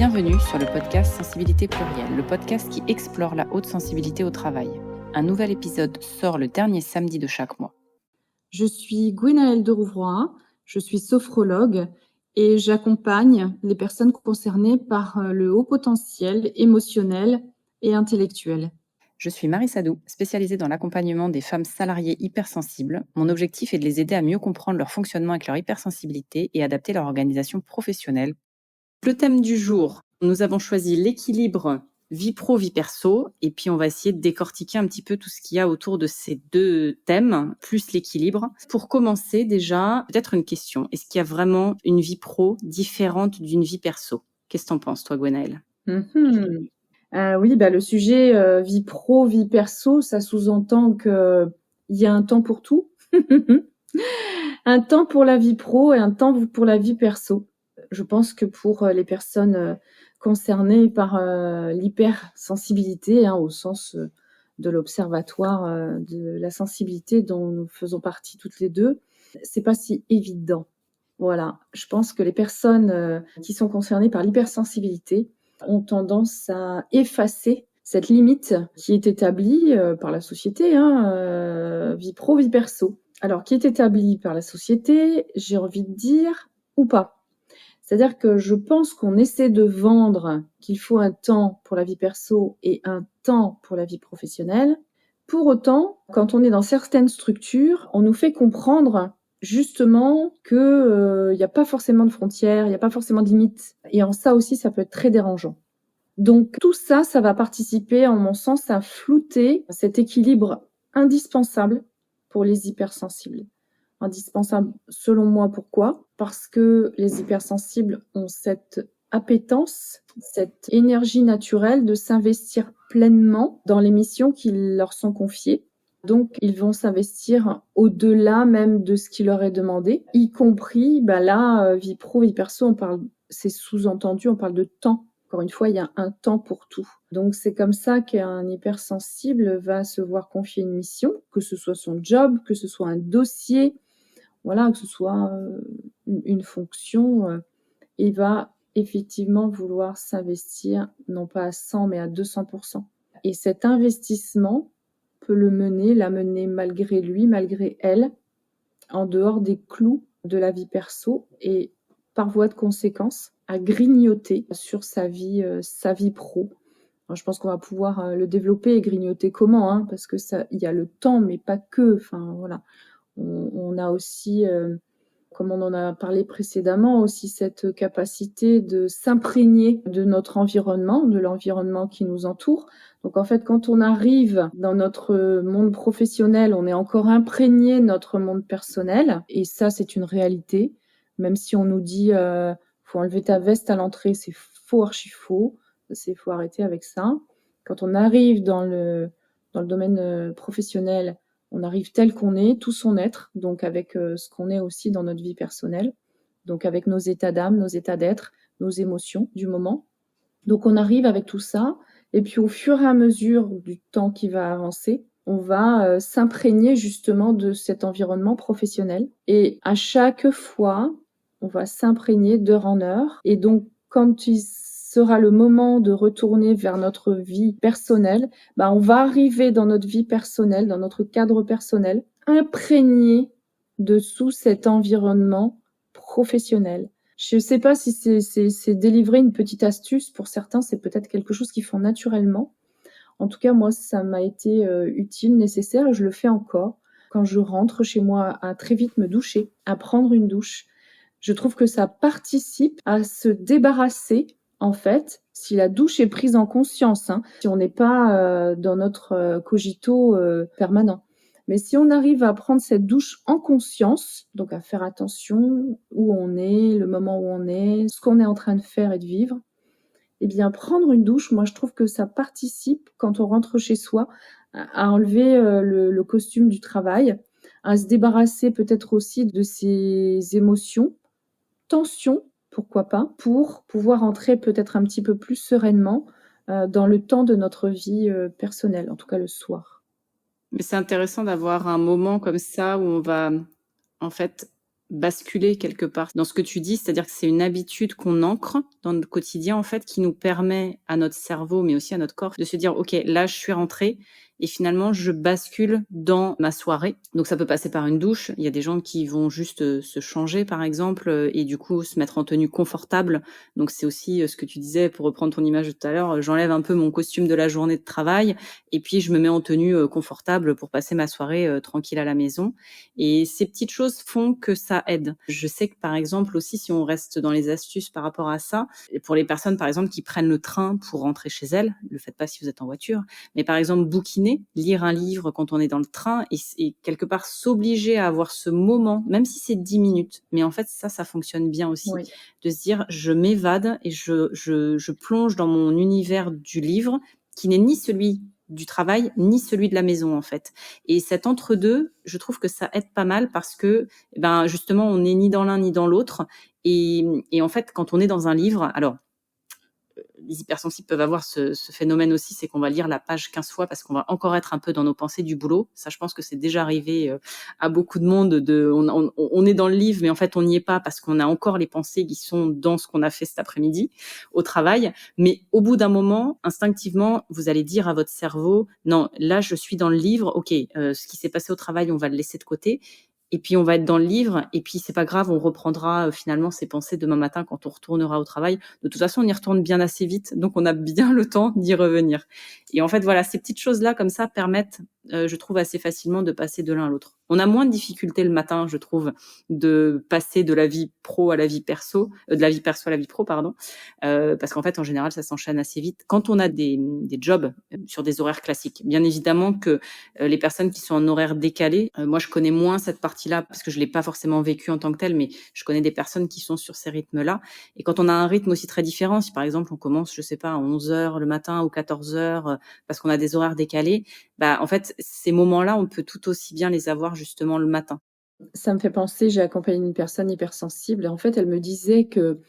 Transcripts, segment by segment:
Bienvenue sur le podcast Sensibilité Plurielle, le podcast qui explore la haute sensibilité au travail. Un nouvel épisode sort le dernier samedi de chaque mois. Je suis Gwenaëlle de Rouvroy, je suis sophrologue et j'accompagne les personnes concernées par le haut potentiel émotionnel et intellectuel. Je suis Marie Sadou, spécialisée dans l'accompagnement des femmes salariées hypersensibles. Mon objectif est de les aider à mieux comprendre leur fonctionnement avec leur hypersensibilité et adapter leur organisation professionnelle. Le thème du jour, nous avons choisi l'équilibre vie pro, vie perso, et puis on va essayer de décortiquer un petit peu tout ce qu'il y a autour de ces deux thèmes, plus l'équilibre. Pour commencer déjà, peut-être une question. Est-ce qu'il y a vraiment une vie pro différente d'une vie perso ? Qu'est-ce que t'en penses, toi, Gwenaëlle ? Oui, le sujet vie pro, vie perso, ça sous-entend qu'il y a un temps pour tout. Un temps pour la vie pro et un temps pour la vie perso. Je pense que pour les personnes concernées par l'hypersensibilité, au sens de l'observatoire de la sensibilité dont nous faisons partie toutes les deux, c'est pas si évident. Voilà, je pense que les personnes qui sont concernées par l'hypersensibilité ont tendance à effacer cette limite qui est établie par la société, vie pro, vie perso. Alors, qui est établie par la société, j'ai envie de dire, ou pas. C'est-à-dire que je pense qu'on essaie de vendre qu'il faut un temps pour la vie perso et un temps pour la vie professionnelle. Pour autant, quand on est dans certaines structures, on nous fait comprendre justement que y a pas forcément de frontières, il n'y a pas forcément de limites. Et en ça aussi, ça peut être très dérangeant. Donc tout ça, ça va participer, en mon sens, à flouter cet équilibre indispensable pour les hypersensibles. Indispensable selon moi, pourquoi ? Parce que les hypersensibles ont cette appétence, cette énergie naturelle de s'investir pleinement dans les missions qui leur sont confiées. Donc, ils vont s'investir au-delà même de ce qui leur est demandé, y compris, vie pro, vie perso, c'est sous-entendu, on parle de temps. Encore une fois, il y a un temps pour tout. Donc, c'est comme ça qu'un hypersensible va se voir confier une mission, que ce soit son job, que ce soit un dossier, que ce soit une fonction, il va effectivement vouloir s'investir, non pas à 100, mais à 200%. Et cet investissement peut la mener malgré lui, malgré elle, en dehors des clous de la vie perso et par voie de conséquence, à grignoter sur sa vie pro. Alors, je pense qu'on va pouvoir le développer et grignoter comment, parce que il y a le temps, mais pas que. On a aussi, comme on en a parlé précédemment, aussi cette capacité de s'imprégner de notre environnement, de l'environnement qui nous entoure. Donc en fait, quand on arrive dans notre monde professionnel, on est encore imprégné de notre monde personnel. Et ça, c'est une réalité. Même si on nous dit faut enlever ta veste à l'entrée, c'est faux, archi faux. Faut arrêter avec ça. Quand on arrive dans le domaine professionnel, on arrive tel qu'on est, tout son être, donc avec ce qu'on est aussi dans notre vie personnelle, donc avec nos états d'âme, nos états d'être, nos émotions du moment. Donc on arrive avec tout ça, et puis au fur et à mesure du temps qui va avancer, on va s'imprégner justement de cet environnement professionnel. Et à chaque fois, on va s'imprégner d'heure en heure. Et donc, quand il sera le moment de retourner vers notre vie personnelle, on va arriver dans notre vie personnelle, dans notre cadre personnel, imprégné de sous cet environnement professionnel. Je ne sais pas si c'est délivrer une petite astuce. Pour certains, c'est peut-être quelque chose qu'ils font naturellement. En tout cas, moi, ça m'a été utile, nécessaire, et je le fais encore. Quand je rentre chez moi, à très vite me doucher, à prendre une douche, je trouve que ça participe à se débarrasser, en fait, si la douche est prise en conscience, si on n'est pas dans notre cogito permanent. Mais si on arrive à prendre cette douche en conscience, donc à faire attention où on est, le moment où on est, ce qu'on est en train de faire et de vivre, eh bien, prendre une douche, moi, je trouve que ça participe, quand on rentre chez soi, à enlever le costume du travail, à se débarrasser peut-être aussi de ses émotions, tensions, pourquoi pas, pour pouvoir entrer peut-être un petit peu plus sereinement dans le temps de notre vie personnelle, en tout cas le soir. Mais c'est intéressant d'avoir un moment comme ça où on va, en fait, basculer quelque part dans ce que tu dis, c'est-à-dire que c'est une habitude qu'on ancre dans notre quotidien, en fait, qui nous permet à notre cerveau, mais aussi à notre corps, de se dire, OK, là, je suis rentrée et finalement, je bascule dans ma soirée. Donc, ça peut passer par une douche. Il y a des gens qui vont juste se changer, par exemple, et du coup, se mettre en tenue confortable. Donc, c'est aussi ce que tu disais, pour reprendre ton image de tout à l'heure, j'enlève un peu mon costume de la journée de travail et puis je me mets en tenue confortable pour passer ma soirée tranquille à la maison. Et ces petites choses font que ça aide. Je sais que, par exemple, aussi, si on reste dans les astuces par rapport à ça, pour les personnes, par exemple, qui prennent le train pour rentrer chez elles, ne le faites pas si vous êtes en voiture, mais par exemple, bouquiner, lire un livre quand on est dans le train et quelque part s'obliger à avoir ce moment, même si c'est 10 minutes. Mais en fait, ça fonctionne bien aussi. Oui. De se dire, je m'évade et je plonge dans mon univers du livre qui n'est ni celui du travail, ni celui de la maison, en fait. Et cet entre-deux, je trouve que ça aide pas mal parce que, justement, on n'est ni dans l'un ni dans l'autre. Et en fait, quand on est dans un livre, alors, les hypersensibles peuvent avoir ce phénomène aussi, c'est qu'on va lire la page 15 fois parce qu'on va encore être un peu dans nos pensées du boulot. Ça, je pense que c'est déjà arrivé à beaucoup de monde. On est dans le livre, mais en fait, on n'y est pas parce qu'on a encore les pensées qui sont dans ce qu'on a fait cet après-midi au travail. Mais au bout d'un moment, instinctivement, vous allez dire à votre cerveau, non, là, je suis dans le livre. OK, ce qui s'est passé au travail, on va le laisser de côté. Et puis on va être dans le livre, et puis c'est pas grave, on reprendra finalement ses pensées demain matin quand on retournera au travail. De toute façon, on y retourne bien assez vite, donc on a bien le temps d'y revenir. Et en fait, voilà, ces petites choses-là comme ça permettent, je trouve, assez facilement de passer de l'un à l'autre. On a moins de difficultés le matin, je trouve, de passer de la vie pro à la vie perso, de la vie perso à la vie pro, pardon, parce qu'en fait, en général, ça s'enchaîne assez vite. Quand on a des jobs sur des horaires classiques, bien évidemment que les personnes qui sont en horaire décalé, moi, je connais moins cette partie-là parce que je l'ai pas forcément vécu en tant que telle, mais je connais des personnes qui sont sur ces rythmes-là. Et quand on a un rythme aussi très différent, si par exemple on commence, je sais pas, à 11h le matin ou 14h parce qu'on a des horaires décalés, en fait, ces moments-là, on peut tout aussi bien les avoir justement le matin. Ça me fait penser, j'ai accompagné une personne hypersensible et en fait, elle me disait que,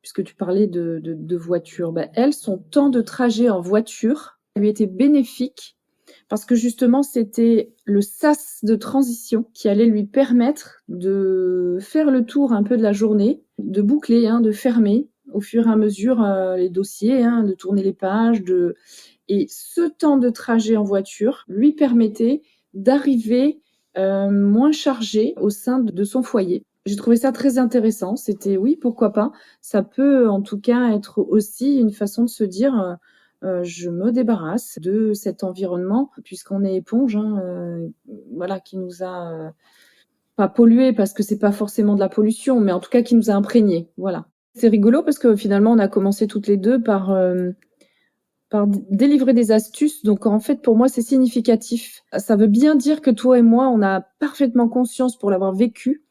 puisque tu parlais de voiture, elle, son temps de trajet en voiture lui était bénéfique parce que justement, c'était le sas de transition qui allait lui permettre de faire le tour un peu de la journée, de boucler, de fermer au fur et à mesure les dossiers, de tourner les pages. Et ce temps de trajet en voiture lui permettait d'arriver moins chargé au sein de son foyer. J'ai trouvé ça très intéressant. C'était oui, pourquoi pas. Ça peut en tout cas être aussi une façon de se dire je me débarrasse de cet environnement puisqu'on est éponge, voilà, qui nous a pas pollué parce que c'est pas forcément de la pollution, mais en tout cas qui nous a imprégnés. Voilà. C'est rigolo parce que finalement on a commencé toutes les deux par délivrer des astuces. Donc en fait, pour moi, c'est significatif. Ça veut bien dire que toi et moi, on a parfaitement conscience pour l'avoir vécu.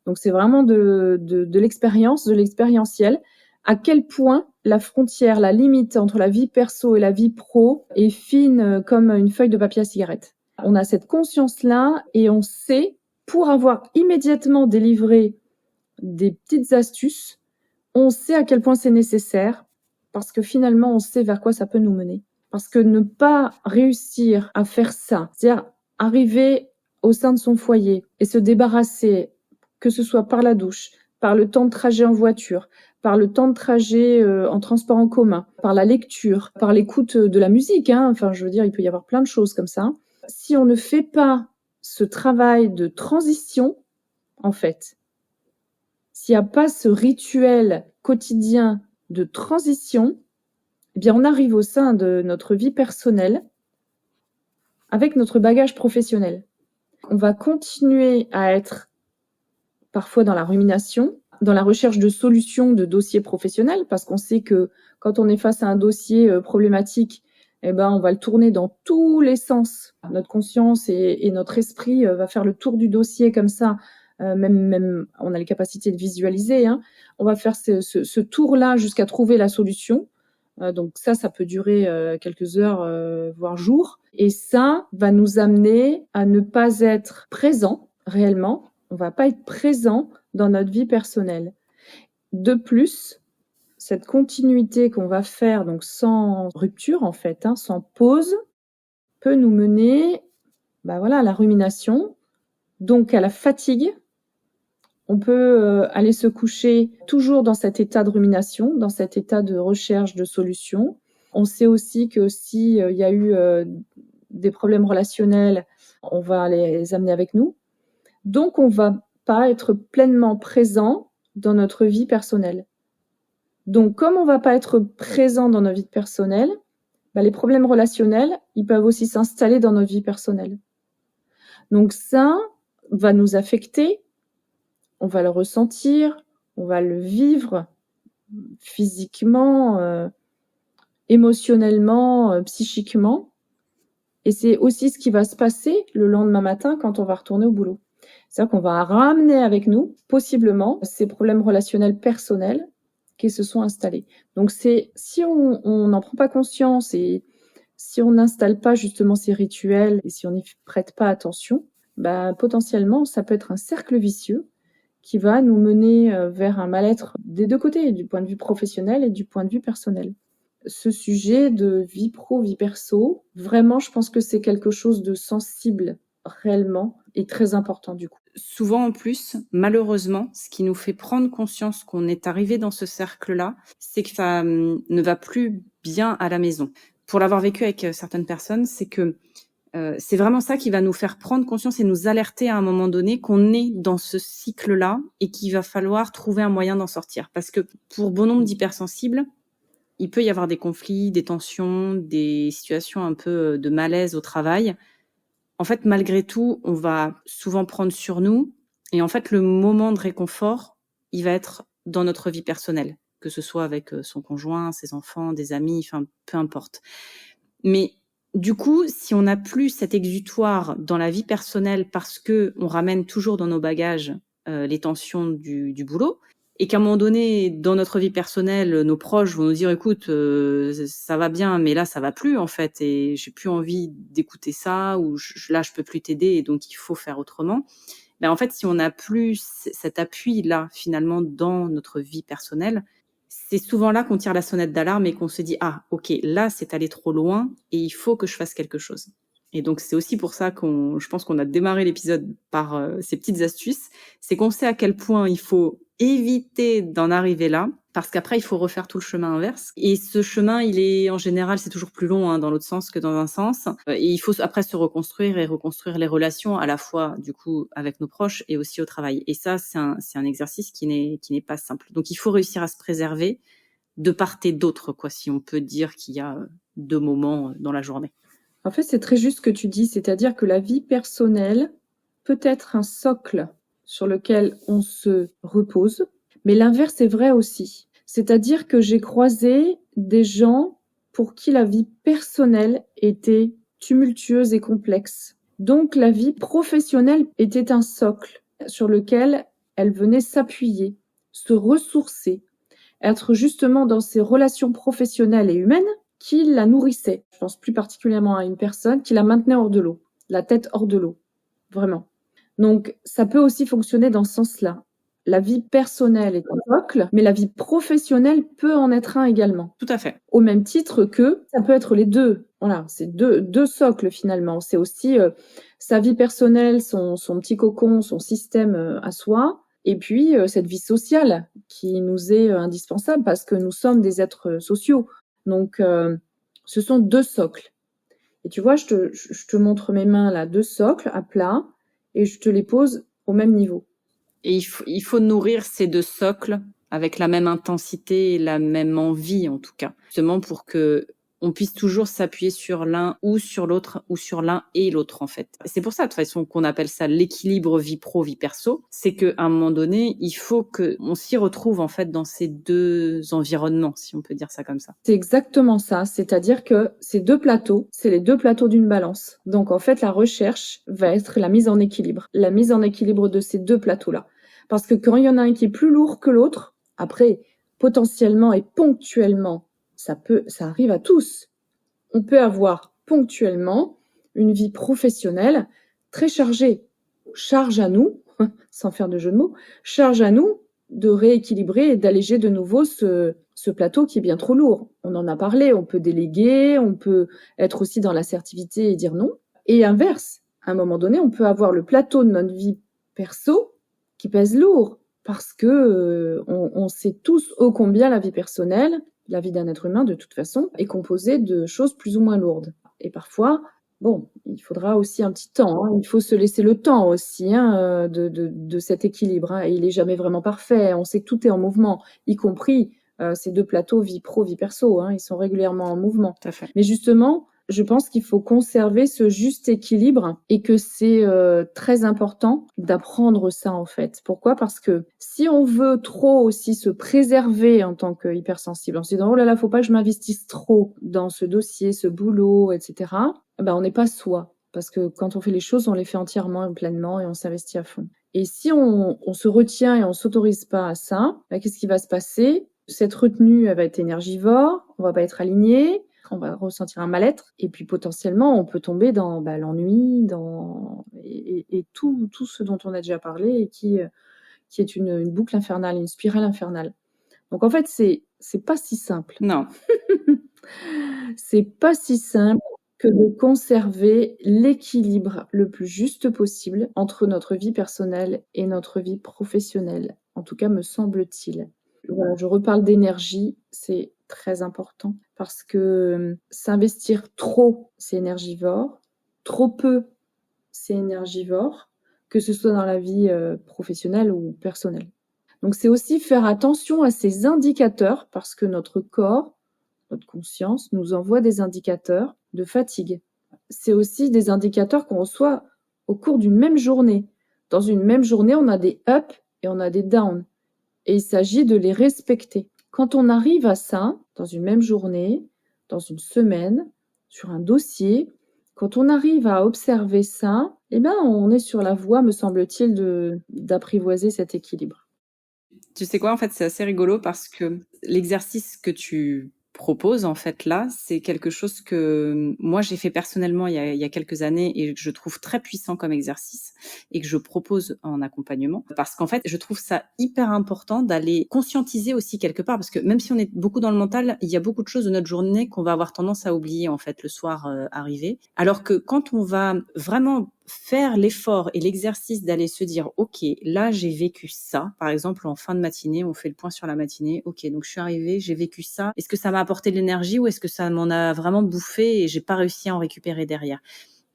Donc c'est vraiment de l'expérience, de l'expérientiel. À quel point la frontière, la limite entre la vie perso et la vie pro est fine comme une feuille de papier à cigarette. On a cette conscience-là et on sait, pour avoir immédiatement délivré des petites astuces, on sait à quel point c'est nécessaire parce que finalement, on sait vers quoi ça peut nous mener. Parce que ne pas réussir à faire ça, c'est-à-dire arriver au sein de son foyer et se débarrasser, que ce soit par la douche, par le temps de trajet en voiture, par le temps de trajet en transport en commun, par la lecture, par l'écoute de la musique, enfin je veux dire, il peut y avoir plein de choses comme ça. Si on ne fait pas ce travail de transition, en fait, s'il n'y a pas ce rituel quotidien de transition, eh bien, on arrive au sein de notre vie personnelle avec notre bagage professionnel. On va continuer à être parfois dans la rumination, dans la recherche de solutions de dossiers professionnels, parce qu'on sait que quand on est face à un dossier problématique, on va le tourner dans tous les sens. Notre conscience et notre esprit va faire le tour du dossier comme ça. Même on a les capacités de visualiser. On va faire ce tour-là jusqu'à trouver la solution. Donc ça peut durer quelques heures, voire jours. Et ça va nous amener à ne pas être présent réellement. On va pas être présent dans notre vie personnelle. De plus, cette continuité qu'on va faire, donc sans rupture en fait, sans pause, peut nous mener à la rumination, donc à la fatigue, On peut aller se coucher toujours dans cet état de rumination, dans cet état de recherche de solutions. On sait aussi que s'il y a eu des problèmes relationnels, on va les amener avec nous. Donc, on va pas être pleinement présent dans notre vie personnelle. Donc, comme on va pas être présent dans notre vie personnelle, les problèmes relationnels, ils peuvent aussi s'installer dans notre vie personnelle. Donc, ça va nous affecter, on va le ressentir, on va le vivre physiquement, émotionnellement, psychiquement. Et c'est aussi ce qui va se passer le lendemain matin quand on va retourner au boulot. C'est-à-dire qu'on va ramener avec nous, possiblement, ces problèmes relationnels personnels qui se sont installés. Donc, si on n'en prend pas conscience et si on n'installe pas justement ces rituels et si on n'y prête pas attention, potentiellement, ça peut être un cercle vicieux qui va nous mener vers un mal-être des deux côtés, du point de vue professionnel et du point de vue personnel. Ce sujet de vie pro, vie perso, vraiment, je pense que c'est quelque chose de sensible réellement et très important du coup. Souvent en plus, malheureusement, ce qui nous fait prendre conscience qu'on est arrivé dans ce cercle-là, c'est que ça ne va plus bien à la maison. Pour l'avoir vécu avec certaines personnes, c'est que c'est vraiment ça qui va nous faire prendre conscience et nous alerter à un moment donné qu'on est dans ce cycle-là et qu'il va falloir trouver un moyen d'en sortir. Parce que pour bon nombre d'hypersensibles, il peut y avoir des conflits, des tensions, des situations un peu de malaise au travail. En fait, malgré tout, on va souvent prendre sur nous. Et en fait, le moment de réconfort, il va être dans notre vie personnelle, que ce soit avec son conjoint, ses enfants, des amis, enfin, peu importe. Mais du coup, si on n'a plus cet exutoire dans la vie personnelle parce que on ramène toujours dans nos bagages les tensions du boulot, et qu'à un moment donné, dans notre vie personnelle, nos proches vont nous dire, écoute, ça va bien, mais là, ça va plus, en fait, et j'ai plus envie d'écouter ça, ou là, je peux plus t'aider, et donc il faut faire autrement. En fait, si on n'a plus cet appui-là, finalement, dans notre vie personnelle, c'est souvent là qu'on tire la sonnette d'alarme et qu'on se dit, ah, ok, là, c'est allé trop loin, et il faut que je fasse quelque chose. Et donc, c'est aussi pour ça je pense qu'on a démarré l'épisode par ces petites astuces. C'est qu'on sait à quel point il faut éviter d'en arriver là, parce qu'après, il faut refaire tout le chemin inverse. Et ce chemin, il est, en général, c'est toujours plus long dans l'autre sens que dans un sens. Et il faut après se reconstruire et reconstruire les relations, à la fois, du coup, avec nos proches et aussi au travail. Et ça, c'est un exercice qui n'est pas simple. Donc, il faut réussir à se préserver de part et d'autre, quoi, si on peut dire qu'il y a 2 moments dans la journée. En fait, c'est très juste ce que tu dis, c'est-à-dire que la vie personnelle peut être un socle sur lequel on se repose, mais l'inverse est vrai aussi. C'est-à-dire que j'ai croisé des gens pour qui la vie personnelle était tumultueuse et complexe. Donc la vie professionnelle était un socle sur lequel elle venait s'appuyer, se ressourcer, être justement dans ses relations professionnelles et humaines qui la nourrissait. Je pense plus particulièrement à une personne qui la maintenait hors de l'eau, la tête hors de l'eau, vraiment. Donc, ça peut aussi fonctionner dans ce sens-là. La vie personnelle est un socle, mais la vie professionnelle peut en être un également. Tout à fait. Au même titre que ça peut être les deux. Voilà, c'est deux socles finalement. C'est aussi sa vie personnelle, son petit cocon, son système à soi, et puis cette vie sociale qui nous est indispensable parce que nous sommes des êtres sociaux. Donc, ce sont deux socles. Et tu vois, je te montre mes mains là, deux socles à plat, et je te les pose au même niveau. Et il faut nourrir ces deux socles avec la même intensité et la même envie, en tout cas. Justement pour que on puisse toujours s'appuyer sur l'un ou sur l'autre, ou sur l'un et l'autre, en fait. C'est pour ça, de toute façon, qu'on appelle ça l'équilibre vie pro, vie perso. C'est qu'à un moment donné, il faut qu'on s'y retrouve, en fait, dans ces deux environnements, si on peut dire ça comme ça. C'est exactement ça. C'est-à-dire que ces deux plateaux, c'est les deux plateaux d'une balance. Donc, en fait, la recherche va être la mise en équilibre. La mise en équilibre de ces deux plateaux-là. Parce que quand il y en a un qui est plus lourd que l'autre, après, potentiellement et ponctuellement, ça arrive à tous. On peut avoir ponctuellement une vie professionnelle très chargée. Charge à nous, sans faire de jeu de mots, charge à nous de rééquilibrer et d'alléger de nouveau ce plateau qui est bien trop lourd. On en a parlé, on peut déléguer, on peut être aussi dans l'assertivité et dire non. Et inverse, à un moment donné, on peut avoir le plateau de notre vie perso qui pèsent lourd parce que on sait tous ô combien la vie personnelle, la vie d'un être humain de toute façon, est composée de choses plus ou moins lourdes. Et parfois, bon, il faudra aussi un petit temps. Hein. Il faut se laisser le temps aussi de cet équilibre. Hein. Et il est jamais vraiment parfait. On sait que tout est en mouvement, y compris ces deux plateaux vie pro, vie perso. Hein. Ils sont régulièrement en mouvement. Tout à fait. Mais justement, je pense qu'il faut conserver ce juste équilibre et que c'est très important d'apprendre ça en fait. Pourquoi ? Parce que si on veut trop aussi se préserver en tant que hypersensible, en se disant oh là là, faut pas que je m'investisse trop dans ce dossier, ce boulot, etc. Ben on n'est pas soi. Parce que quand on fait les choses, on les fait entièrement et pleinement et on s'investit à fond. Et si on se retient et on s'autorise pas à ça, ben qu'est-ce qui va se passer ? Cette retenue, elle va être énergivore, on va pas être aligné, on va ressentir un mal-être, et puis potentiellement, on peut tomber dans l'ennui, et tout ce dont on a déjà parlé, et qui est une boucle infernale, une spirale infernale. Donc en fait, c'est pas si simple. Non. C'est pas si simple que de conserver l'équilibre le plus juste possible entre notre vie personnelle et notre vie professionnelle. En tout cas, me semble-t-il. Voilà, je reparle d'énergie, c'est très important parce que s'investir trop, c'est énergivore, trop peu, c'est énergivore, que ce soit dans la vie professionnelle ou personnelle. Donc c'est aussi faire attention à ces indicateurs parce que notre corps, notre conscience nous envoie des indicateurs de fatigue. C'est aussi des indicateurs qu'on reçoit au cours d'une même journée. Dans une même journée, on a des ups et on a des downs. Et il s'agit de les respecter. Quand on arrive à ça, dans une même journée, dans une semaine, sur un dossier, quand on arrive à observer ça, eh ben, on est sur la voie, me semble-t-il, d'apprivoiser cet équilibre. Tu sais quoi, en fait, c'est assez rigolo parce que l'exercice que tu proposes, en fait, là, c'est quelque chose que moi, j'ai fait personnellement il y a quelques années et que je trouve très puissant comme exercice et que je propose en accompagnement. Parce qu'en fait, je trouve ça hyper important d'aller conscientiser aussi quelque part parce que même si on est beaucoup dans le mental, il y a beaucoup de choses de notre journée qu'on va avoir tendance à oublier, en fait, le soir arrivé. Alors que quand on va vraiment faire l'effort et l'exercice d'aller se dire ok, là j'ai vécu ça, par exemple en fin de matinée, on fait le point sur la matinée, ok, donc je suis arrivée, j'ai vécu ça, est-ce que ça m'a apporté de l'énergie ou est-ce que ça m'en a vraiment bouffé et j'ai pas réussi à en récupérer derrière,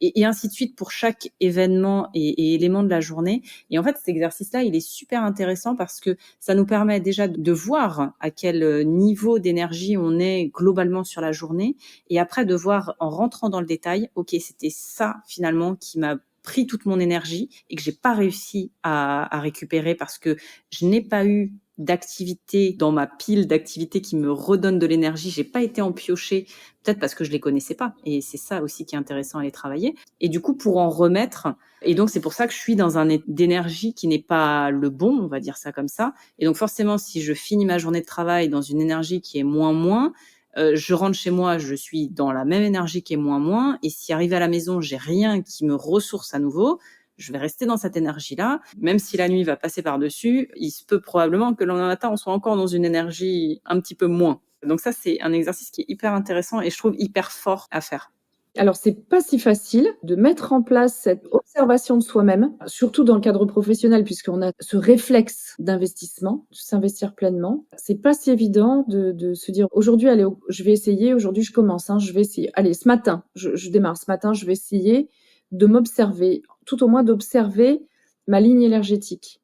et ainsi de suite pour chaque événement et élément de la journée. Et en fait, cet exercice-là, il est super intéressant parce que ça nous permet déjà de voir à quel niveau d'énergie on est globalement sur la journée, et après de voir en rentrant dans le détail, ok, c'était ça finalement qui m'a pris toute mon énergie et que j'ai pas réussi à récupérer parce que je n'ai pas eu d'activités dans ma pile d'activités qui me redonnent de l'énergie. J'ai pas été en piocher, peut-être parce que je les connaissais pas. Et c'est ça aussi qui est intéressant à les travailler. Et du coup, pour en remettre, et donc c'est pour ça que je suis dans un état d'énergie qui n'est pas le bon, on va dire ça comme ça. Et donc forcément, si je finis ma journée de travail dans une énergie qui est moins, je rentre chez moi, je suis dans la même énergie qui est moins. Et si arrivé à la maison, j'ai rien qui me ressource à nouveau, je vais rester dans cette énergie-là. Même si la nuit va passer par-dessus, il se peut probablement que le lendemain matin, on soit encore dans une énergie un petit peu moins. Donc ça, c'est un exercice qui est hyper intéressant et je trouve hyper fort à faire. Alors, c'est pas si facile de mettre en place cette observation de soi-même, surtout dans le cadre professionnel, puisqu'on a ce réflexe d'investissement, de s'investir pleinement. C'est pas si évident de se dire aujourd'hui, allez, je vais essayer, aujourd'hui je commence, je vais essayer. Allez, ce matin, je démarre, ce matin, je vais essayer de m'observer, tout au moins d'observer ma ligne énergétique.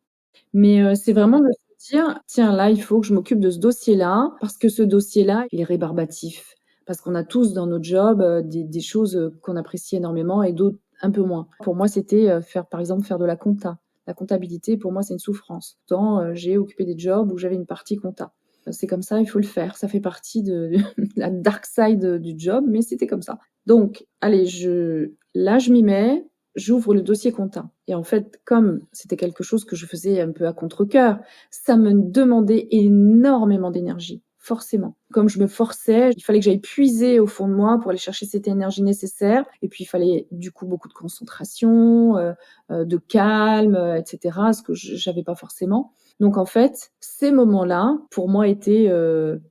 Mais c'est vraiment de se dire, tiens, là, il faut que je m'occupe de ce dossier-là, parce que ce dossier-là, il est rébarbatif. Parce qu'on a tous dans notre job des choses qu'on apprécie énormément et d'autres un peu moins. Pour moi, c'était par exemple, faire de la compta. La comptabilité, pour moi, c'est une souffrance. Tant j'ai occupé des jobs où j'avais une partie compta. C'est comme ça, il faut le faire. Ça fait partie de la dark side du job, mais c'était comme ça. Donc, allez, là, je m'y mets. J'ouvre le dossier compta. Et en fait, comme c'était quelque chose que je faisais un peu à contre-cœur, ça me demandait énormément d'énergie, forcément. Comme je me forçais, il fallait que j'aille puiser au fond de moi pour aller chercher cette énergie nécessaire. Et puis, il fallait du coup beaucoup de concentration, de calme, etc., ce que j'avais pas forcément. Donc, en fait, ces moments-là, pour moi, étaient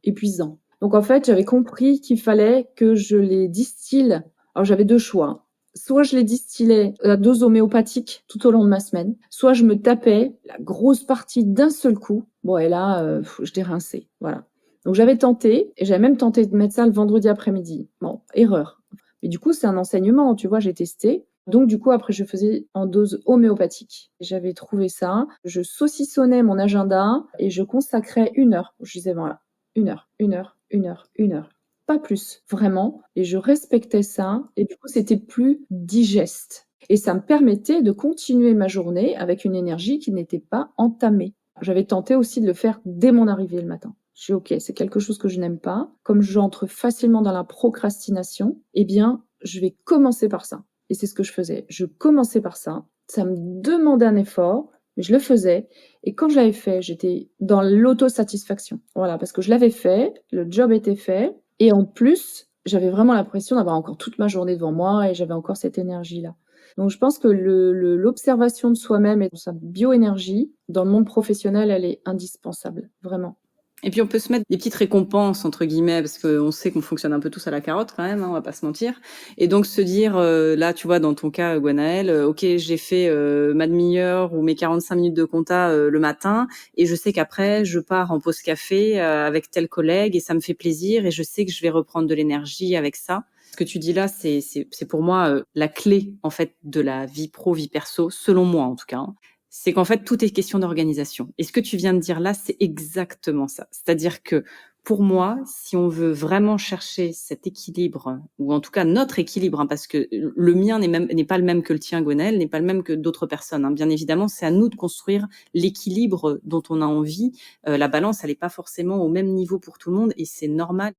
épuisants. Donc, en fait, j'avais compris qu'il fallait que je les distille. Alors, j'avais deux choix. soit je les distillais à dose homéopathique tout au long de ma semaine, soit je me tapais la grosse partie d'un seul coup. Bon, et là, je dérinçais. Voilà. Donc j'avais tenté, et j'avais même tenté de mettre ça le vendredi après-midi. Bon, erreur. Mais du coup, c'est un enseignement, tu vois, j'ai testé. Donc du coup, après, je faisais en dose homéopathique. J'avais trouvé ça. Je saucissonnais mon agenda et je consacrais 1 heure. Je disais, voilà, 1 heure, 1 heure, 1 heure, 1 heure. Pas plus, vraiment. Et je respectais ça. Et du coup, c'était plus digeste. Et ça me permettait de continuer ma journée avec une énergie qui n'était pas entamée. J'avais tenté aussi de le faire dès mon arrivée le matin. Je dis, OK, c'est quelque chose que je n'aime pas. Comme j'entre facilement dans la procrastination, eh bien, je vais commencer par ça. Et c'est ce que je faisais. Je commençais par ça. Ça me demandait un effort, mais je le faisais. Et quand je l'avais fait, j'étais dans l'autosatisfaction. Voilà, parce que je l'avais fait, le job était fait. Et en plus, j'avais vraiment l'impression d'avoir encore toute ma journée devant moi et j'avais encore cette énergie-là. Donc je pense que l'observation de soi-même et de sa bioénergie dans le monde professionnel, elle est indispensable, vraiment. Et puis on peut se mettre des petites récompenses entre guillemets parce qu'on sait qu'on fonctionne un peu tous à la carotte quand même, hein, on va pas se mentir. Et donc se dire là, tu vois, dans ton cas, Gwenaël, ok, j'ai fait ma demi-heure ou mes 45 minutes de compta le matin, et je sais qu'après je pars en pause café avec tel collègue et ça me fait plaisir et je sais que je vais reprendre de l'énergie avec ça. Ce que tu dis là, c'est pour moi la clé en fait de la vie pro, vie perso, selon moi en tout cas, hein. C'est qu'en fait, tout est question d'organisation. Et ce que tu viens de dire là, c'est exactement ça. C'est-à-dire que pour moi, si on veut vraiment chercher cet équilibre, ou en tout cas notre équilibre, hein, parce que le mien n'est pas le même que le tien, Gwenaël, n'est pas le même que d'autres personnes, hein. Bien évidemment, c'est à nous de construire l'équilibre dont on a envie. La balance, elle n'est pas forcément au même niveau pour tout le monde, et c'est normal.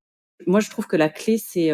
Moi, je trouve que la clé, c'est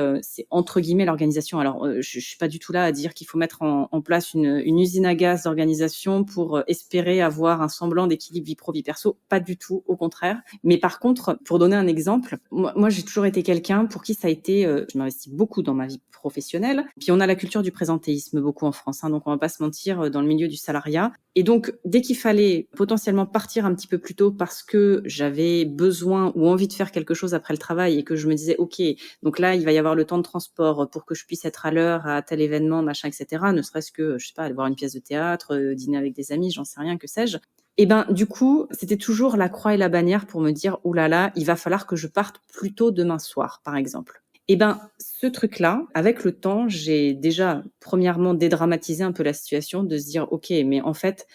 entre guillemets l'organisation. Alors, je suis pas du tout là à dire qu'il faut mettre en place une usine à gaz d'organisation pour espérer avoir un semblant d'équilibre vie pro vie perso. Pas du tout, au contraire. Mais par contre, pour donner un exemple, moi j'ai toujours été quelqu'un pour qui ça a été, je m'investis beaucoup dans ma vie professionnelle. Puis on a la culture du présentéisme beaucoup en France, hein, donc on va pas se mentir, dans le milieu du salariat. Et donc, dès qu'il fallait potentiellement partir un petit peu plus tôt parce que j'avais besoin ou envie de faire quelque chose après le travail et que je me disais, OK, donc là, il va y avoir le temps de transport pour que je puisse être à l'heure à tel événement, machin, etc. Ne serait-ce que, je sais pas, aller voir une pièce de théâtre, dîner avec des amis, j'en sais rien, que sais-je. Et ben, du coup, c'était toujours la croix et la bannière pour me dire, oh là là, il va falloir que je parte plus tôt demain soir, par exemple. Et ben, ce truc-là, avec le temps, j'ai déjà, premièrement, dédramatisé un peu la situation, de se dire, OK, mais en fait,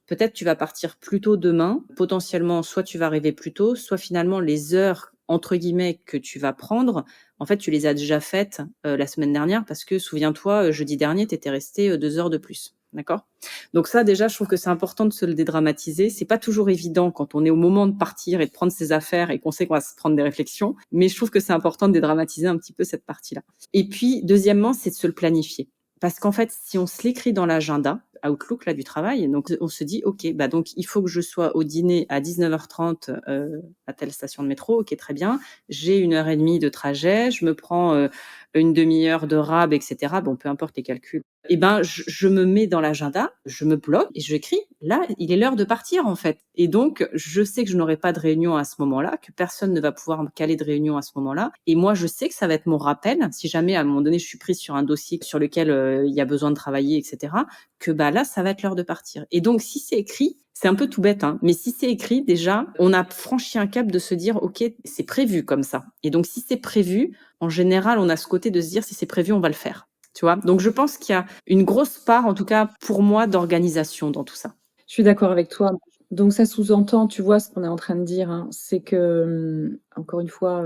peut-être tu vas partir plus tôt demain. Potentiellement, soit tu vas arriver plus tôt, soit finalement les heures entre guillemets que tu vas prendre, en fait, tu les as déjà faites la semaine dernière parce que souviens-toi, jeudi dernier, tu étais resté 2 heures de plus. D'accord? Donc ça, déjà, je trouve que c'est important de se le dédramatiser. C'est pas toujours évident quand on est au moment de partir et de prendre ses affaires et qu'on sait qu'on va se prendre des réflexions, mais je trouve que c'est important de dédramatiser un petit peu cette partie-là. Et puis, deuxièmement, c'est de se le planifier. Parce qu'en fait, si on se l'écrit dans l'agenda, Outlook là du travail, donc on se dit ok, bah donc il faut que je sois au dîner à 19h30 à telle station de métro, ok très bien, j'ai 1 heure et demie de trajet, je me prends une demi-heure de rab, etc. Bon, peu importe les calculs. Et ben je me mets dans l'agenda, je me bloque et j'écris. Là, il est l'heure de partir en fait. Et donc je sais que je n'aurai pas de réunion à ce moment-là, que personne ne va pouvoir me caler de réunion à ce moment-là. Et moi, je sais que ça va être mon rappel si jamais à un moment donné je suis prise sur un dossier sur lequel il y a besoin de travailler, etc. Que bah là, ça va être l'heure de partir. Et donc, si c'est écrit, c'est un peu tout bête, hein, mais si c'est écrit, déjà, on a franchi un cap de se dire, OK, c'est prévu comme ça. Et donc, si c'est prévu, en général, on a ce côté de se dire, si c'est prévu, on va le faire. Tu vois? Donc, je pense qu'il y a une grosse part, en tout cas, pour moi, d'organisation dans tout ça. Je suis d'accord avec toi. Donc ça sous-entend, tu vois, ce qu'on est en train de dire, hein, c'est que, encore une fois,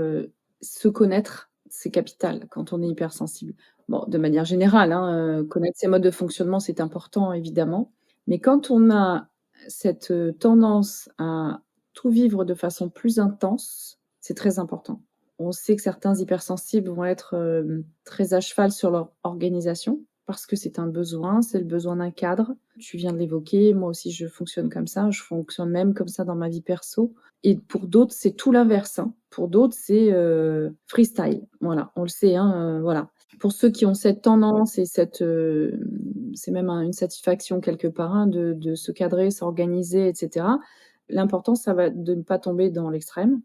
se connaître, c'est capital quand on est hypersensible. Bon, de manière générale, hein, connaître ses modes de fonctionnement, c'est important, évidemment. Mais quand on a cette tendance à tout vivre de façon plus intense, c'est très important. On sait que certains hypersensibles vont être très à cheval sur leur organisation parce que c'est un besoin, c'est le besoin d'un cadre. Tu viens de l'évoquer, moi aussi je fonctionne comme ça, je fonctionne même comme ça dans ma vie perso. Et pour d'autres, c'est tout l'inverse, hein. Pour d'autres, c'est freestyle. Voilà, on le sait, hein, voilà. Pour ceux qui ont cette tendance et cette, c'est même une satisfaction quelque part, hein, de se cadrer, s'organiser, etc. L'important, ça va de ne pas tomber dans l'extrême.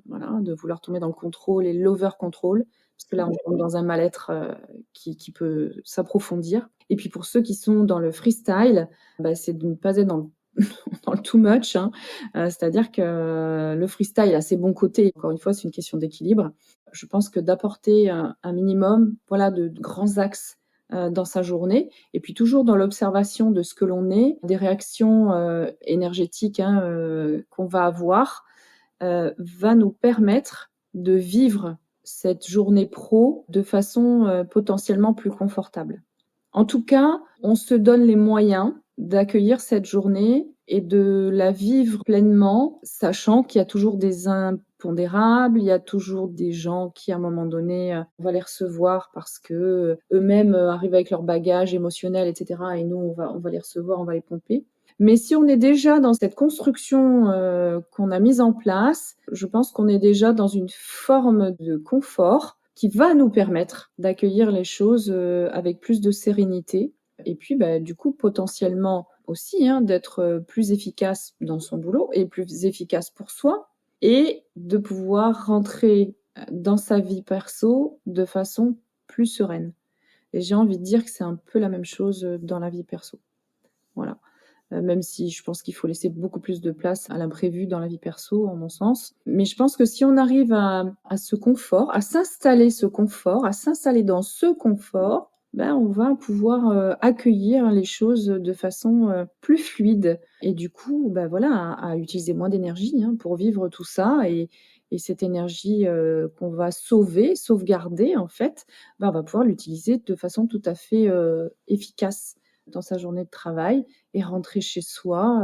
voilà, de vouloir tomber dans le contrôle et l'over-control, parce que là, on tombe dans un mal-être qui peut s'approfondir. Et puis pour ceux qui sont dans le freestyle, c'est de ne pas être dans dans le too much, hein. C'est-à-dire que le freestyle a ses bons côtés. Encore une fois, c'est une question d'équilibre. Je pense que d'apporter un minimum, voilà, de grands axes dans sa journée, et puis toujours dans l'observation de ce que l'on est, des réactions énergétiques qu'on va avoir, va nous permettre de vivre cette journée pro de façon potentiellement plus confortable. En tout cas, on se donne les moyens d'accueillir cette journée et de la vivre pleinement, sachant qu'il y a toujours des impondérables, il y a toujours des gens qui, à un moment donné, on va les recevoir parce que eux-mêmes arrivent avec leur bagage émotionnel, etc. Et nous, on va les recevoir, on va les pomper. Mais si on est déjà dans cette construction qu'on a mise en place, je pense qu'on est déjà dans une forme de confort qui va nous permettre d'accueillir les choses avec plus de sérénité. Et puis, du coup, potentiellement aussi, d'être plus efficace dans son boulot et plus efficace pour soi et de pouvoir rentrer dans sa vie perso de façon plus sereine. Et j'ai envie de dire que c'est un peu la même chose dans la vie perso. Voilà. Même si je pense qu'il faut laisser beaucoup plus de place à l'imprévu dans la vie perso, en mon sens. Mais je pense que si on arrive à ce confort, à s'installer ce confort, à s'installer dans ce confort, on va pouvoir accueillir les choses de façon plus fluide. Et du coup, voilà, à utiliser moins d'énergie pour vivre tout ça. Et cette énergie qu'on va sauvegarder, en fait, on va pouvoir l'utiliser de façon tout à fait efficace dans sa journée de travail et rentrer chez soi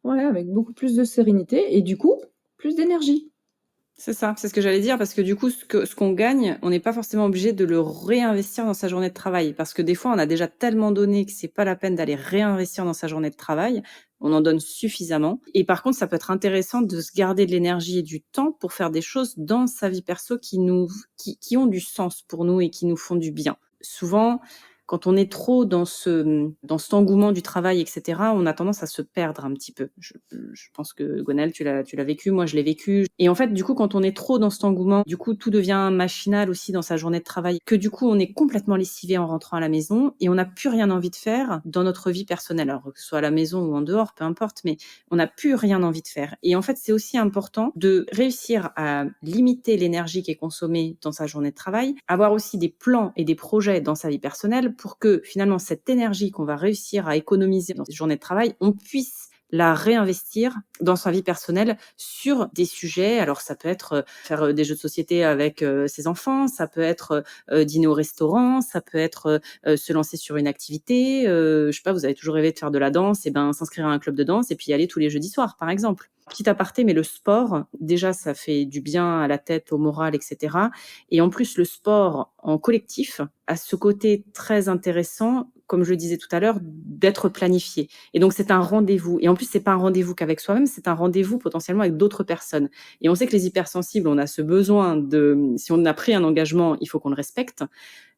voilà, avec beaucoup plus de sérénité et du coup, plus d'énergie. C'est ça, c'est ce que j'allais dire, parce que du coup, ce qu'on gagne, on n'est pas forcément obligé de le réinvestir dans sa journée de travail, parce que des fois, on a déjà tellement donné que c'est pas la peine d'aller réinvestir dans sa journée de travail. On en donne suffisamment. Et par contre, ça peut être intéressant de se garder de l'énergie et du temps pour faire des choses dans sa vie perso qui ont du sens pour nous et qui nous font du bien. Souvent, quand on est trop dans cet engouement du travail, etc., on a tendance à se perdre un petit peu. Je pense que Gonel, tu l'as vécu, moi je l'ai vécu. Et en fait, du coup, quand on est trop dans cet engouement, du coup, tout devient machinal aussi dans sa journée de travail, que du coup, on est complètement lessivé en rentrant à la maison et on n'a plus rien envie de faire dans notre vie personnelle. Alors que ce soit à la maison ou en dehors, peu importe, mais on n'a plus rien envie de faire. Et en fait, c'est aussi important de réussir à limiter l'énergie qui est consommée dans sa journée de travail, avoir aussi des plans et des projets dans sa vie personnelle pour que finalement cette énergie qu'on va réussir à économiser dans cette journée de travail, on puisse la réinvestir dans sa vie personnelle sur des sujets. Alors ça peut être faire des jeux de société avec ses enfants, ça peut être dîner au restaurant, ça peut être se lancer sur une activité. Je sais pas, vous avez toujours rêvé de faire de la danse, et s'inscrire à un club de danse et puis y aller tous les jeudis soirs, par exemple. Petit aparté, mais le sport, déjà, ça fait du bien à la tête, au moral, etc. Et en plus, le sport en collectif a ce côté très intéressant, comme je le disais tout à l'heure, d'être planifié. Et donc, c'est un rendez-vous. Et en plus, c'est pas un rendez-vous qu'avec soi-même, c'est un rendez-vous potentiellement avec d'autres personnes. Et on sait que les hypersensibles, on a ce besoin si on a pris un engagement, il faut qu'on le respecte.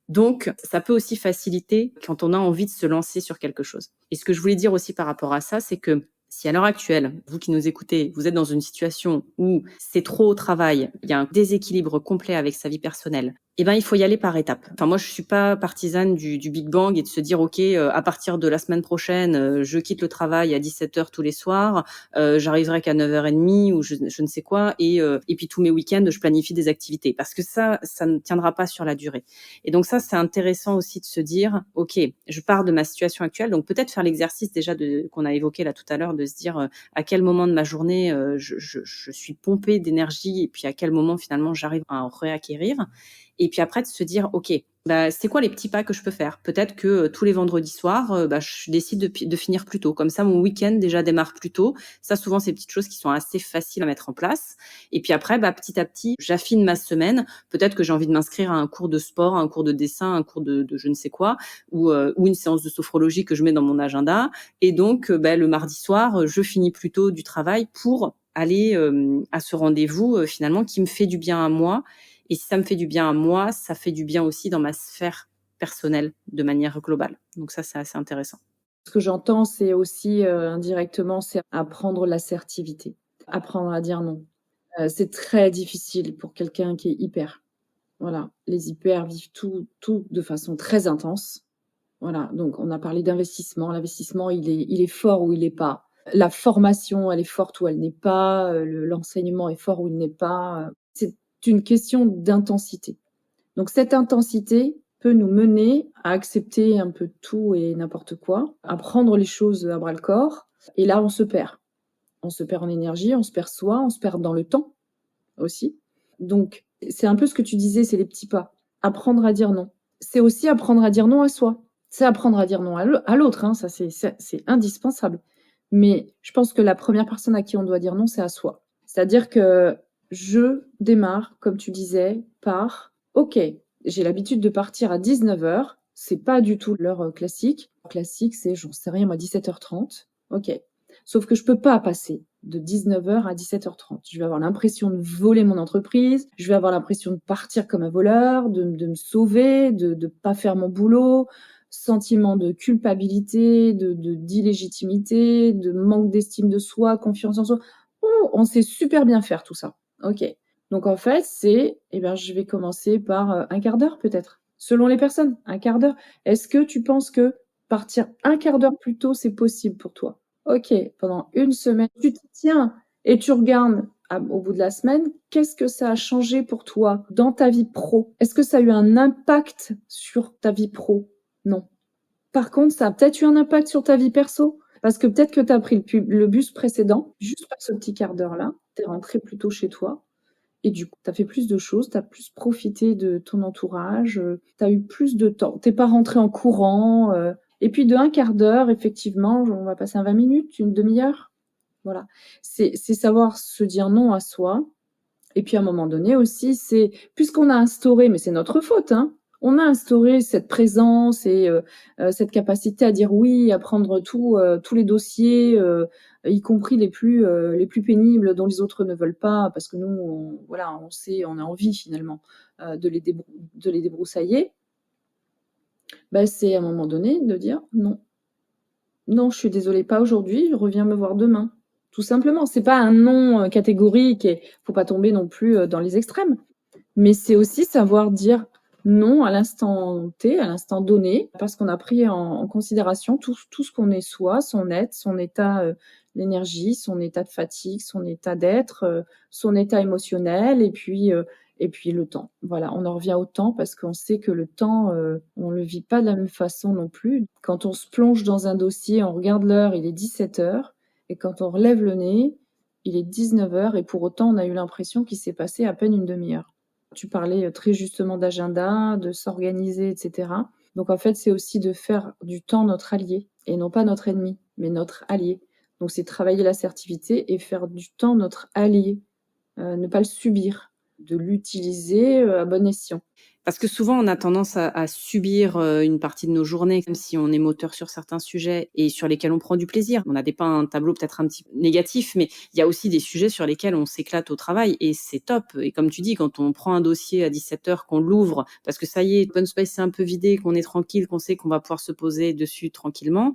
Donc, ça peut aussi faciliter quand on a envie de se lancer sur quelque chose. Et ce que je voulais dire aussi par rapport à ça, c'est que si à l'heure actuelle, vous qui nous écoutez, vous êtes dans une situation où c'est trop au travail, il y a un déséquilibre complet avec sa vie personnelle, il faut y aller par étapes. Enfin, moi, je suis pas partisane du Big Bang et de se dire, OK, à partir de la semaine prochaine, je quitte le travail à 17h tous les soirs, j'arriverai qu'à 9h30 ou je ne sais quoi, et puis tous mes week-ends, je planifie des activités. Parce que ça ne tiendra pas sur la durée. Et donc ça, c'est intéressant aussi de se dire, OK, je pars de ma situation actuelle, donc peut-être faire l'exercice déjà qu'on a évoqué là tout à l'heure, de se dire à quel moment de ma journée je suis pompée d'énergie et puis à quel moment finalement j'arrive à en réacquérir. Et puis après, de se dire, OK, c'est quoi les petits pas que je peux faire? Peut-être que tous les vendredis soirs, je décide de finir plus tôt. Comme ça, mon week-end déjà démarre plus tôt. Ça, souvent, c'est des petites choses qui sont assez faciles à mettre en place. Et puis après, petit à petit, j'affine ma semaine. Peut-être que j'ai envie de m'inscrire à un cours de sport, à un cours de dessin, un cours de je ne sais quoi, ou une séance de sophrologie que je mets dans mon agenda. Et donc, le mardi soir, je finis plus tôt du travail pour aller à ce rendez-vous finalement qui me fait du bien à moi. Et si ça me fait du bien à moi, ça fait du bien aussi dans ma sphère personnelle de manière globale. Donc ça, c'est assez intéressant. Ce que j'entends, c'est aussi indirectement, c'est apprendre l'assertivité, apprendre à dire non. C'est très difficile pour quelqu'un qui est hyper. Voilà, les hyper vivent tout de façon très intense. Voilà, donc on a parlé d'investissement. L'investissement, il est fort ou il n'est pas. La formation, elle est forte ou elle n'est pas. L'enseignement est fort ou il n'est pas. C'est une question d'intensité. Donc cette intensité peut nous mener à accepter un peu tout et n'importe quoi, à prendre les choses à bras le corps. Et là, on se perd. On se perd en énergie, on se perd soi, on se perd dans le temps aussi. Donc, c'est un peu ce que tu disais, c'est les petits pas. Apprendre à dire non. C'est aussi apprendre à dire non à soi. C'est apprendre à dire non à l'autre, hein, ça c'est indispensable. Mais je pense que la première personne à qui on doit dire non, c'est à soi. C'est-à-dire que je démarre, comme tu disais, par OK, j'ai l'habitude de partir à 19h, c'est pas du tout l'heure classique. Classique, c'est, j'en sais rien, moi, 17h30. OK. Sauf que je peux pas passer de 19h à 17h30. Je vais avoir l'impression de voler mon entreprise, je vais avoir l'impression de partir comme un voleur, de me sauver, de pas faire mon boulot, sentiment de culpabilité, d'illégitimité, de manque d'estime de soi, confiance en soi. Oh, on sait super bien faire tout ça. OK. Donc en fait, je vais commencer par un quart d'heure peut-être. Selon les personnes, un quart d'heure. Est-ce que tu penses que partir un quart d'heure plus tôt, c'est possible pour toi? OK, pendant une semaine, tu t'y tiens et tu regardes au bout de la semaine, qu'est-ce que ça a changé pour toi dans ta vie pro? Est-ce que ça a eu un impact sur ta vie pro? Non. Par contre, ça a peut-être eu un impact sur ta vie perso. Parce que peut-être que tu as pris le bus précédent, juste par ce petit quart d'heure-là, tu es rentré plus tôt chez toi, et du coup, tu as fait plus de choses, tu as plus profité de ton entourage, tu as eu plus de temps. Tu n'es pas rentré en courant. Et puis de un quart d'heure, effectivement, on va passer à 20 minutes, une demi-heure. Voilà. C'est savoir se dire non à soi. Et puis à un moment donné aussi, c'est puisqu'on a instauré, mais c'est notre faute, hein, on a instauré cette présence et cette capacité à dire oui, à prendre tous les dossiers, y compris les plus pénibles dont les autres ne veulent pas, parce que nous, voilà, on sait, on a envie finalement de les débroussailler. Ben, c'est à un moment donné de dire non, non, je suis désolée, pas aujourd'hui, reviens me voir demain. Tout simplement, c'est pas un non catégorique et faut pas tomber non plus dans les extrêmes. Mais c'est aussi savoir dire non à l'instant T, à l'instant donné, parce qu'on a pris en considération tout ce qu'on est soi, son être, son état d'énergie, son état de fatigue, son état d'être, son état émotionnel, et puis le temps. Voilà, on en revient au temps parce qu'on sait que le temps, on le vit pas de la même façon non plus. Quand on se plonge dans un dossier, on regarde l'heure, il est 17h, et quand on relève le nez, il est 19h, et pour autant, on a eu l'impression qu'il s'est passé à peine une demi-heure. Tu parlais très justement d'agenda, de s'organiser, etc. Donc en fait, c'est aussi de faire du temps notre allié, et non pas notre ennemi, mais notre allié. Donc c'est travailler l'assertivité et faire du temps notre allié, ne pas le subir, de l'utiliser à bon escient. Parce que souvent, on a tendance à subir une partie de nos journées, même si on est moteur sur certains sujets et sur lesquels on prend du plaisir. On a dépeint un tableau peut-être un petit peu négatif, mais il y a aussi des sujets sur lesquels on s'éclate au travail et c'est top. Et comme tu dis, quand on prend un dossier à 17h, qu'on l'ouvre, parce que ça y est, l'open space c'est un peu vidé, qu'on est tranquille, qu'on sait qu'on va pouvoir se poser dessus tranquillement,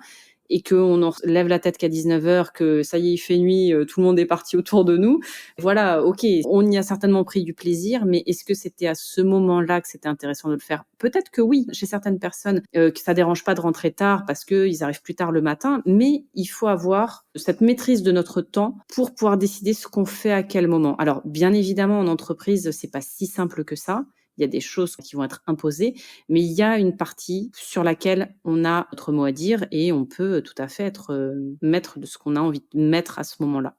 et qu'on en lève la tête qu'à 19h, que ça y est, il fait nuit, tout le monde est parti autour de nous. Voilà, ok, on y a certainement pris du plaisir, mais est-ce que c'était à ce moment-là que c'était intéressant de le faire? Peut-être que oui, chez certaines personnes, que ça dérange pas de rentrer tard parce qu'ils arrivent plus tard le matin, mais il faut avoir cette maîtrise de notre temps pour pouvoir décider ce qu'on fait à quel moment. Alors, bien évidemment, en entreprise, c'est pas si simple que ça. Il y a des choses qui vont être imposées, mais il y a une partie sur laquelle on a notre mot à dire et on peut tout à fait être maître de ce qu'on a envie de mettre à ce moment-là.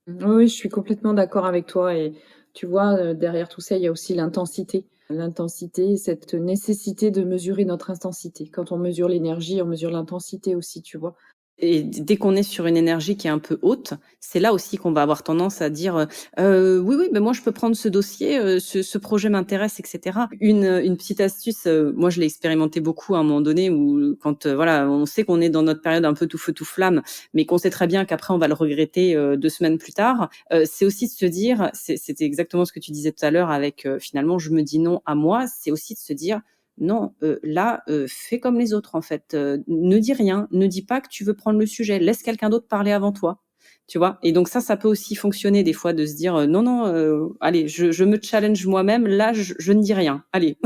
Oui, je suis complètement d'accord avec toi. Et tu vois, derrière tout ça, il y a aussi l'intensité. L'intensité, cette nécessité de mesurer notre intensité. Quand on mesure l'énergie, on mesure l'intensité aussi, tu vois. Et dès qu'on est sur une énergie qui est un peu haute, c'est là aussi qu'on va avoir tendance à dire oui, oui, mais moi je peux prendre ce dossier, ce projet m'intéresse, etc. Une petite astuce, moi je l'ai expérimenté beaucoup à un moment donné où quand voilà, on sait qu'on est dans notre période un peu tout feu tout flamme, mais qu'on sait très bien qu'après on va le regretter 2 semaines plus tard. C'est aussi de se dire, c'était exactement ce que tu disais tout à l'heure avec finalement je me dis non à moi, c'est aussi de se dire non, là, fais comme les autres en fait. Ne dis rien, ne dis pas que tu veux prendre le sujet, laisse quelqu'un d'autre parler avant toi. tu vois. Et donc ça peut aussi fonctionner des fois de se dire non, allez, je me challenge moi-même, là, je ne dis rien, allez.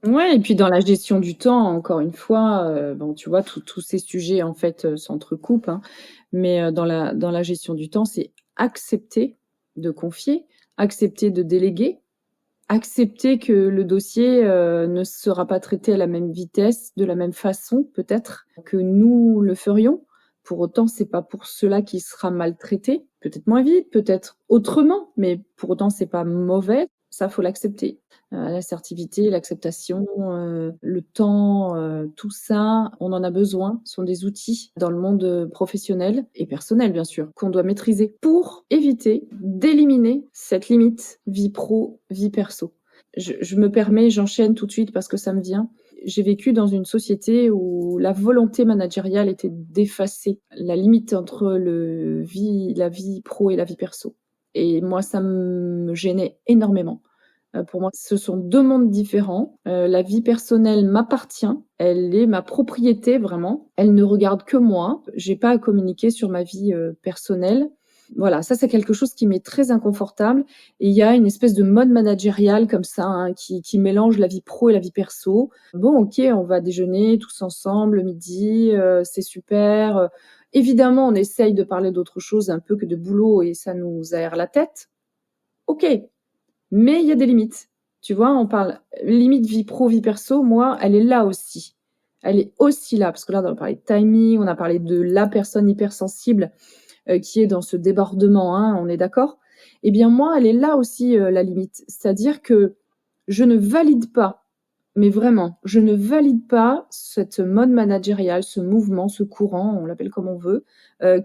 Ouais, et puis dans la gestion du temps, encore une fois, bon, tu vois, tous ces sujets, en fait, s'entrecoupent, hein, mais dans la gestion du temps, c'est accepter de confier, accepter de déléguer, accepter que le dossier ne sera pas traité à la même vitesse, de la même façon, peut-être, que nous le ferions. Pour autant, c'est pas pour cela qu'il sera maltraité. Peut-être moins vite, peut-être autrement, mais pour autant, c'est pas mauvais. Ça, faut l'accepter. L'assertivité, l'acceptation, le temps, tout ça, on en a besoin. Ce sont des outils dans le monde professionnel et personnel, bien sûr, qu'on doit maîtriser pour éviter d'éliminer cette limite vie pro, vie perso. Je me permets, j'enchaîne tout de suite parce que ça me vient. J'ai vécu dans une société où la volonté managériale était d'effacer la limite entre la vie pro et la vie perso. Et moi, ça me gênait énormément. Pour moi, ce sont deux mondes différents. La vie personnelle m'appartient. Elle est ma propriété, vraiment. Elle ne regarde que moi. J'ai pas à communiquer sur ma vie personnelle. Voilà, ça c'est quelque chose qui m'est très inconfortable. Et il y a une espèce de mode managérial comme ça, hein, qui mélange la vie pro et la vie perso. Bon, ok, on va déjeuner tous ensemble le midi, c'est super. Évidemment, on essaye de parler d'autre chose un peu que de boulot et ça nous aère la tête. Ok, mais il y a des limites. Tu vois, on parle limite vie pro, vie perso. Moi, elle est là aussi. Elle est aussi là parce que là, on a parlé de timing, on a parlé de la personne hypersensible qui est dans ce débordement, hein, on est d'accord? Eh bien moi, elle est là aussi la limite. C'est-à-dire que je ne valide pas, mais vraiment, je ne valide pas cette mode managériale, ce mouvement, ce courant, on l'appelle comme on veut,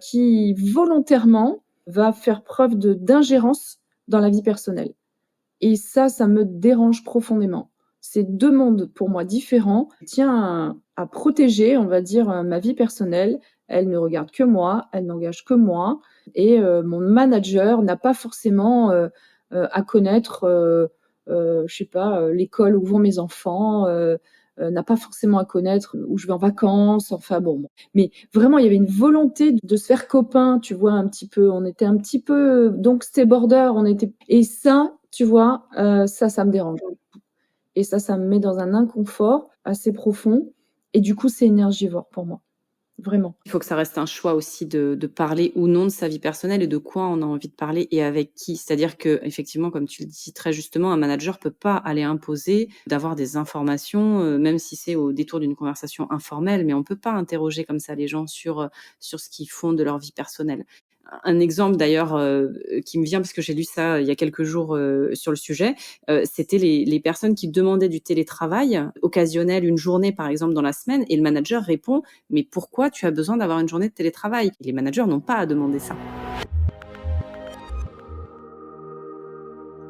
qui volontairement va faire preuve d'ingérence dans la vie personnelle. Et ça me dérange profondément. C'est deux mondes pour moi différents. Je tiens à protéger, on va dire, ma vie personnelle. Elle ne regarde que moi, elle n'engage que moi. Et mon manager n'a pas forcément à connaître, je sais pas, l'école où vont mes enfants, n'a pas forcément à connaître où je vais en vacances. Enfin bon. Mais vraiment, il y avait une volonté de se faire copain, tu vois, un petit peu. On était un petit peu, donc c'était border. Et ça, tu vois, ça me dérange. Et ça me met dans un inconfort assez profond. Et du coup, c'est énergivore pour moi. Vraiment. Il faut que ça reste un choix aussi de parler ou non de sa vie personnelle et de quoi on a envie de parler et avec qui. C'est-à-dire que, effectivement, comme tu le dis très justement, un manager peut pas aller imposer d'avoir des informations, même si c'est au détour d'une conversation informelle, mais on peut pas interroger comme ça les gens sur ce qu'ils font de leur vie personnelle. Un exemple d'ailleurs qui me vient parce que j'ai lu ça il y a quelques jours sur le sujet, c'était les personnes qui demandaient du télétravail occasionnel, une journée par exemple dans la semaine, et le manager répond: mais pourquoi tu as besoin d'avoir une journée de télétravail? Les managers n'ont pas à demander ça.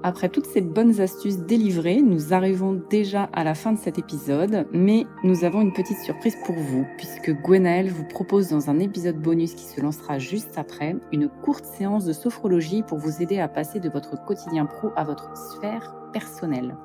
Après toutes ces bonnes astuces délivrées, nous arrivons déjà à la fin de cet épisode, mais nous avons une petite surprise pour vous, puisque Gwenaëlle vous propose dans un épisode bonus qui se lancera juste après, une courte séance de sophrologie pour vous aider à passer de votre quotidien pro à votre sphère personnelle.